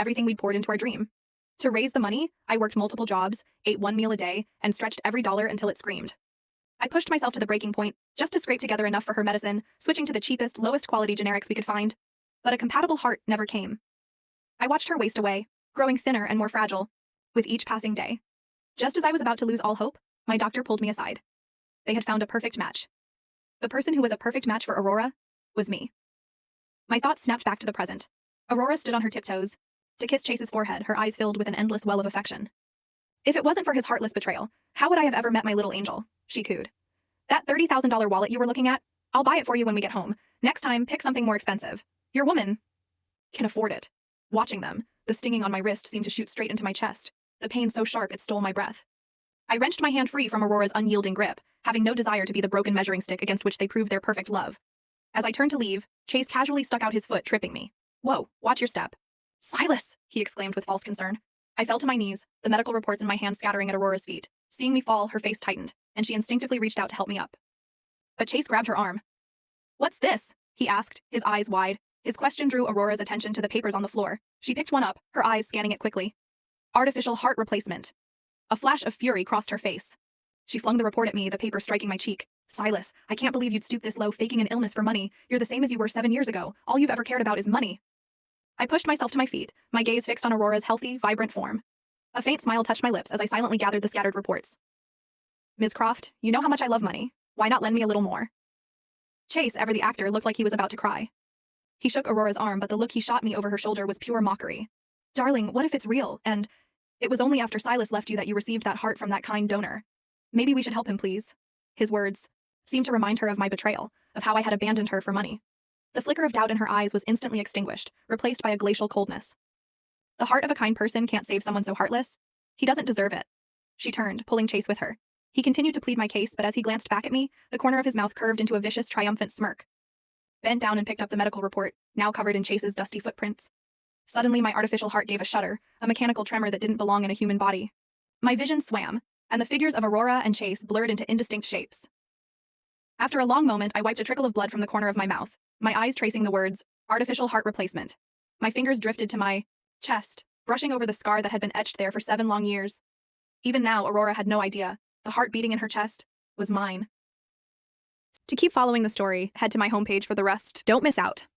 everything we'd poured into our dream. To raise the money, I worked multiple jobs, ate one meal a day, and stretched every dollar until it screamed. I pushed myself to the breaking point, just to scrape together enough for her medicine, switching to the cheapest, lowest quality generics we could find. But a compatible heart never came. I watched her waste away, growing thinner and more fragile, with each passing day. Just as I was about to lose all hope, my doctor pulled me aside. They had found a perfect match. The person who was a perfect match for Aurora was me. My thoughts snapped back to the present. Aurora stood on her tiptoes to kiss Chase's forehead, her eyes filled with an endless well of affection. If it wasn't for his heartless betrayal, how would I have ever met my little angel? She cooed. That $30,000 wallet you were looking at, I'll buy it for you when we get home. Next time, pick something more expensive. Your woman can afford it. Watching them, the stinging on my wrist seemed to shoot straight into my chest, the pain so sharp it stole my breath. I wrenched my hand free from Aurora's unyielding grip, having no desire to be the broken measuring stick against which they proved their perfect love. As I turned to leave, Chase casually stuck out his foot, tripping me. Whoa, watch your step. Silas, he exclaimed with false concern. I fell to my knees, the medical reports in my hand scattering at Aurora's feet. Seeing me fall, her face tightened, and she instinctively reached out to help me up. But Chase grabbed her arm. What's this? He asked, his eyes wide. His question drew Aurora's attention to the papers on the floor. She picked one up, her eyes scanning it quickly. Artificial heart replacement. A flash of fury crossed her face. She flung the report at me, the paper striking my cheek. Silas, I can't believe you'd stoop this low faking an illness for money. You're the same as you were 7 years ago. All you've ever cared about is money. I pushed myself to my feet, my gaze fixed on Aurora's healthy, vibrant form. A faint smile touched my lips as I silently gathered the scattered reports. Ms. Croft, you know how much I love money. Why not lend me a little more? Chase, ever the actor, looked like he was about to cry. He shook Aurora's arm, but the look he shot me over her shoulder was pure mockery. Darling, what if it's real, and it was only after Silas left you that you received that heart from that kind donor? Maybe we should help him, please. His words seemed to remind her of my betrayal, of how I had abandoned her for money. The flicker of doubt in her eyes was instantly extinguished, replaced by a glacial coldness. The heart of a kind person can't save someone so heartless. He doesn't deserve it. She turned, pulling Chase with her. He continued to plead my case, but as he glanced back at me, the corner of his mouth curved into a vicious, triumphant smirk. Bent down and picked up the medical report, now covered in Chase's dusty footprints. Suddenly, my artificial heart gave a shudder, a mechanical tremor that didn't belong in a human body. My vision swam, and the figures of Aurora and Chase blurred into indistinct shapes. After a long moment, I wiped a trickle of blood from the corner of my mouth, my eyes tracing the words, artificial heart replacement. My fingers drifted to my chest, brushing over the scar that had been etched there for 7 long years. Even now, Aurora had no idea. The heart beating in her chest was mine. To keep following the story, head to my homepage for the rest. Don't miss out.